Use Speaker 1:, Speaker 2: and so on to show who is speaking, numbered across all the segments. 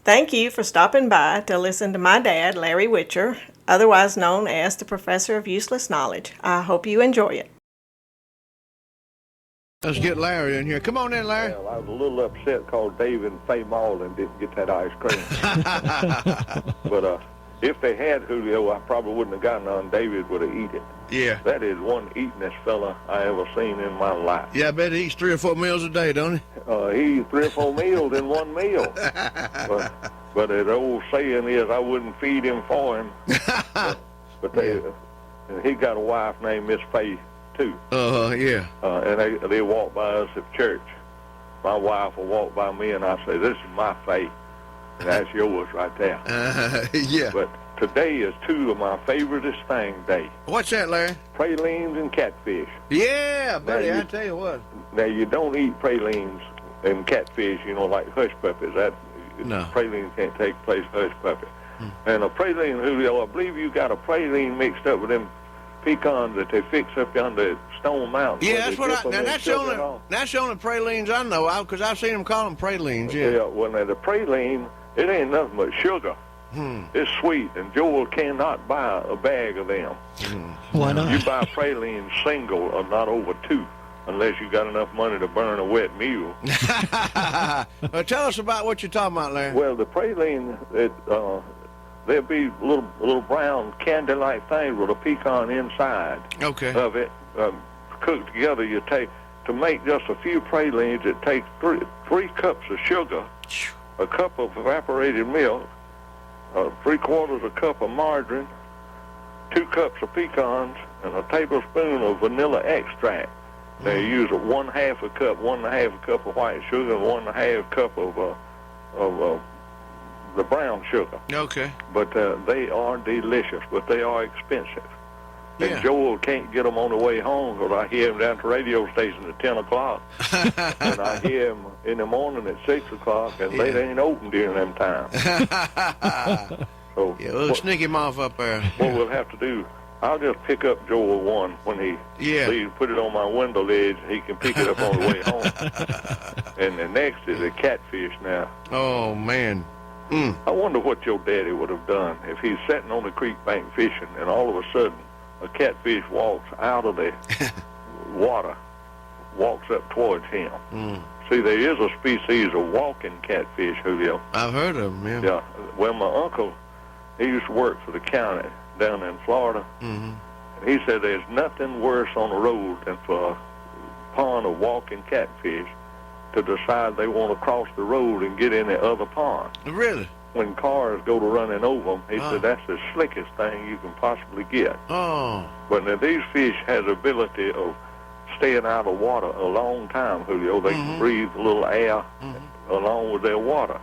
Speaker 1: Thank you for stopping by to listen to my dad, Larry Witcher, otherwise known as the Professor of Useless Knowledge. I hope you enjoy it.
Speaker 2: Let's get Larry in here. Come on in, Larry.
Speaker 3: Well, I was a little upset because Dave and Faye Marlin didn't get that ice cream. But if they had, Julio, I probably wouldn't have gotten none. David would have eaten it.
Speaker 2: Yeah.
Speaker 3: That is one eatingest fella I ever seen in my life.
Speaker 2: Yeah, I bet he eats 3 or 4 meals a day, don't he?
Speaker 3: He eats 3 or 4 meals in one meal. But the old saying is, I wouldn't feed him for him. But he got a wife named Miss Faye, too.
Speaker 2: Yeah.
Speaker 3: And they walk by us at church. My wife will walk by me, and I say, this is my Faye. And that's yours right there.
Speaker 2: Yeah.
Speaker 3: But today is 2 of my favoriteest things day.
Speaker 2: What's that, Larry?
Speaker 3: Pralines and catfish.
Speaker 2: Yeah, buddy, I tell you what.
Speaker 3: Now, you don't eat pralines and catfish, like hush puppies.
Speaker 2: No.
Speaker 3: Praline can't take place hush puppy. And a praline, Julio, I believe you got a praline mixed up with them pecans that they fix up yonder at Stone Mountain.
Speaker 2: Yeah, that's what that's the only pralines I know of, because I've seen them call them pralines, yeah.
Speaker 3: Yeah, well, now, the praline, it ain't nothing but sugar. It's sweet, and Joel cannot buy a bag of them.
Speaker 4: Why not?
Speaker 3: You buy pralines single or not over 2, unless you got enough money to burn a wet mule.
Speaker 2: Well, tell us about what you're talking about, Larry.
Speaker 3: Well, the praline, there'll be little brown candy-like things with a pecan inside of it. Cooked together, to make just a few pralines, it takes 3 cups of sugar, a cup of evaporated milk, 3/4 a cup of margarine, 2 cups of pecans, and a tablespoon of vanilla extract. They use 1/2 a cup, 1/2 a cup of white sugar, and 1/2 cup of the brown sugar.
Speaker 2: Okay.
Speaker 3: But they are delicious, but they are expensive.
Speaker 2: Yeah.
Speaker 3: And Joel can't get them on the way home because I hear him down at the radio station at 10 o'clock. And I hear him in the morning at 6 o'clock, and they ain't open during them times. So
Speaker 2: we'll sneak him off up there.
Speaker 3: What we'll have to do, I'll just pick up Joel one when he leaves, put it on my window ledge, and he can pick it up on the way home. And the next is a catfish now.
Speaker 2: Oh, man.
Speaker 3: I wonder what your daddy would have done if he's sitting on the creek bank fishing, and all of a sudden a catfish walks out of the water, walks up towards him. See, there is a species of walking catfish, Julio.
Speaker 2: I've heard of them, yeah.
Speaker 3: Yeah. Well, my uncle, he used to work for the county down in Florida. He said there's nothing worse on the road than for a pond of walking catfish to decide they want to cross the road and get in the other pond.
Speaker 2: Really?
Speaker 3: When cars go to running over them, he said that's the slickest thing you can possibly get.
Speaker 2: Oh.
Speaker 3: But now these fish has the ability of staying out of water a long time, Julio. They can breathe a little air along with their water.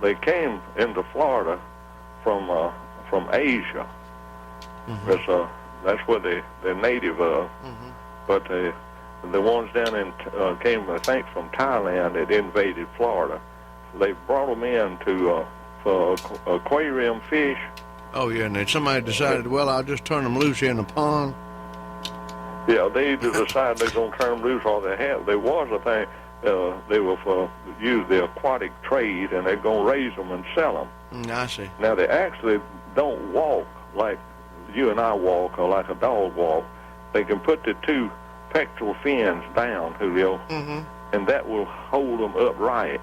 Speaker 3: They came into Florida from Asia. That's where they're native of. But the ones down in came, I think, from Thailand that invaded Florida. They brought them in for aquarium fish.
Speaker 2: Oh, yeah, and then somebody decided, well, I'll just turn them loose here in the pond.
Speaker 3: Yeah, they either decide they're going to turn them loose or they have. There was a thing, they were use the aquatic trade, and they're going to raise them and sell them.
Speaker 2: I see.
Speaker 3: Now, they actually don't walk like you and I walk or like a dog walk. They can put the 2 pectoral fins down, Julio, and that will hold them upright.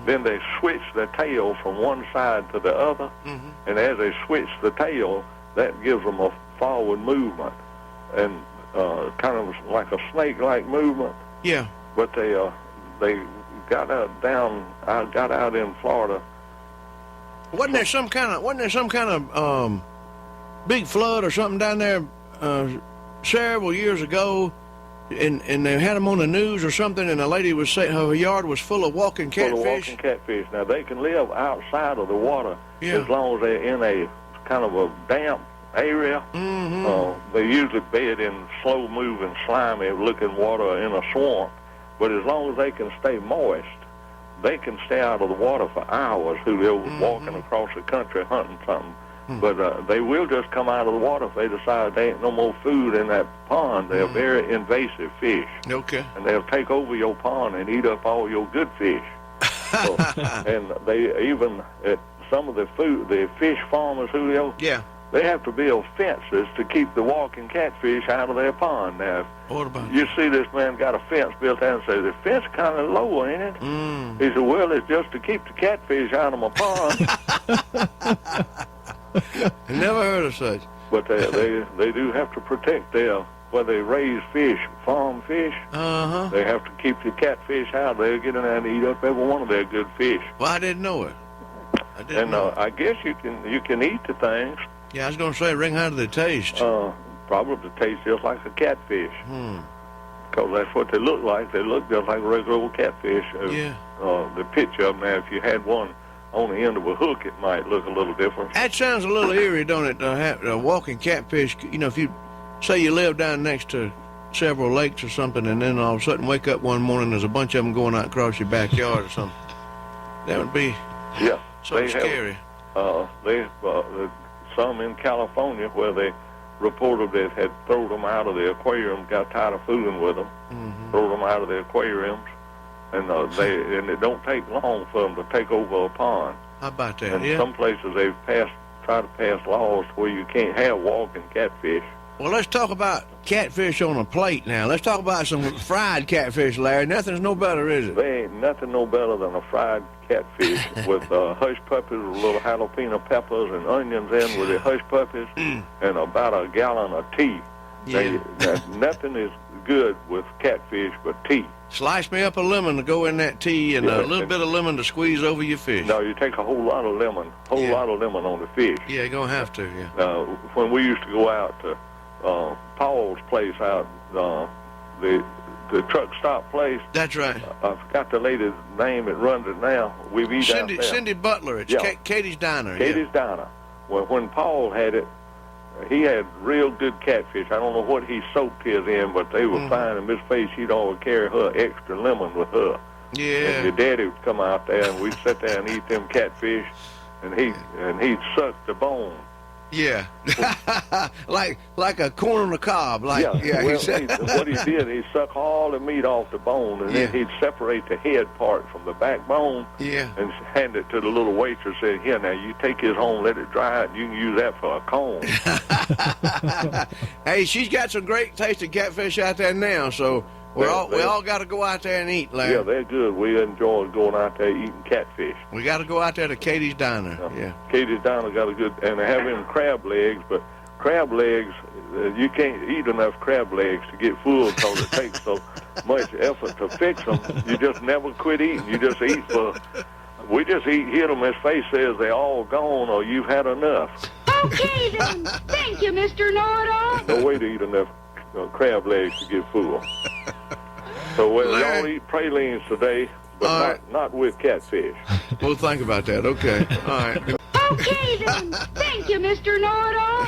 Speaker 3: Then they switch their tail from one side to the other, and as they switch the tail, that gives them a forward movement, and kind of like a snake-like movement.
Speaker 2: Yeah.
Speaker 3: But they got out in Florida.
Speaker 2: Wasn't there some kind of big flood or something down there several years ago? And they had them on the news or something, and a lady was saying her yard was full of walking catfish.
Speaker 3: Full of walking catfish. Now, they can live outside of the water as long as they're in a kind of a damp area. They usually bed in slow-moving, slimy-looking water in a swamp. But as long as they can stay moist, they can stay out of the water for hours, they're walking across the country hunting something. But they will just come out of the water if they decide there ain't no more food in that pond. They're very invasive fish.
Speaker 2: Okay.
Speaker 3: And they'll take over your pond and eat up all your good fish. And they even at some of the fish farmers, Julio.
Speaker 2: Yeah.
Speaker 3: They have to build fences to keep the walking catfish out of their pond. Now,
Speaker 2: what about
Speaker 3: you see this man got a fence built out and say, the fence kind of low, ain't it?
Speaker 2: Mm.
Speaker 3: He said, well, it's just to keep the catfish out of my pond.
Speaker 2: I never heard of such.
Speaker 3: But they do have to protect where they raise fish, farm fish.
Speaker 2: Uh-huh.
Speaker 3: They have to keep the catfish out. They'll get in there and eat up every one of their good fish.
Speaker 2: Well, I didn't know it.
Speaker 3: I guess you can eat the things.
Speaker 2: Yeah, I was going to say, ring how do they taste?
Speaker 3: Probably taste just like a catfish.
Speaker 2: Hmm.
Speaker 3: Because that's what they look like. They look just like a regular old catfish.
Speaker 2: Yeah.
Speaker 3: The picture of them, now, if you had one on the end of a hook, it might look a little different.
Speaker 2: That sounds a little eerie, don't it? Walking catfish, you know, if you say you live down next to several lakes or something, and then all of a sudden wake up one morning, there's a bunch of them going out across your backyard or something. That would be so scary.
Speaker 3: Some in California where they reported they had thrown them out of the aquarium, got tired of fooling with them, throw them out of the aquariums, and it don't take long for them to take over a pond.
Speaker 2: How about that?
Speaker 3: And some places they've tried to pass laws where you can't have walking catfish.
Speaker 2: Well, let's talk about catfish on a plate now. Let's talk about some fried catfish, Larry. Nothing's no better, is it?
Speaker 3: There ain't nothing no better than a fried catfish with hush puppies, with little jalapeno peppers and onions in with the hush puppies, and about a gallon of tea.
Speaker 2: Yeah.
Speaker 3: Nothing is good with catfish but tea.
Speaker 2: Slice me up a lemon to go in that tea, and a little bit of lemon to squeeze over your fish.
Speaker 3: No, you take a whole lot of lemon, lot of lemon on the fish.
Speaker 2: Yeah, you're going to have to, yeah.
Speaker 3: When we used to go out to Paul's place out, the truck stop place.
Speaker 2: That's right.
Speaker 3: I forgot the lady's name that runs it now. We've eaten out there.
Speaker 2: Cindy Butler. It's Katie's Diner.
Speaker 3: Katie's Diner. Well, when Paul had it, he had real good catfish. I don't know what he soaked his in, but they were fine. And Miss Faye, she'd always carry her extra lemon with her.
Speaker 2: Yeah.
Speaker 3: And your daddy would come out there, and we'd sit there and eat them catfish, and he'd suck the bone.
Speaker 2: Yeah, like a corn on the cob.
Speaker 3: Well, what he did, he suck all the meat off the bone, and then he'd separate the head part from the backbone.
Speaker 2: Yeah.
Speaker 3: And hand it to the little waitress. Say, here now, you take his home, let it dry, and you can use that for a cone.
Speaker 2: Hey, she's got some great tasting catfish out there now, so we all got to go out there and eat, Larry.
Speaker 3: Yeah, they're good. We enjoy going out there eating catfish.
Speaker 2: We got to go out there to Katie's Diner. Yeah.
Speaker 3: Katie's Diner got a good, and they have them crab legs, but crab legs, you can't eat enough crab legs to get full because it takes so much effort to fix them. You just never quit eating. You just eat we just hit them. His face says they're all gone or you've had enough.
Speaker 4: Okay then. Thank you, Mr. Know-it-all.
Speaker 3: No way to eat enough crab legs to get full. So y'all eat pralines today, but not with catfish.
Speaker 2: We'll think about that. Okay. All right.
Speaker 4: Okay then. Thank you, Mr. Know-it-all.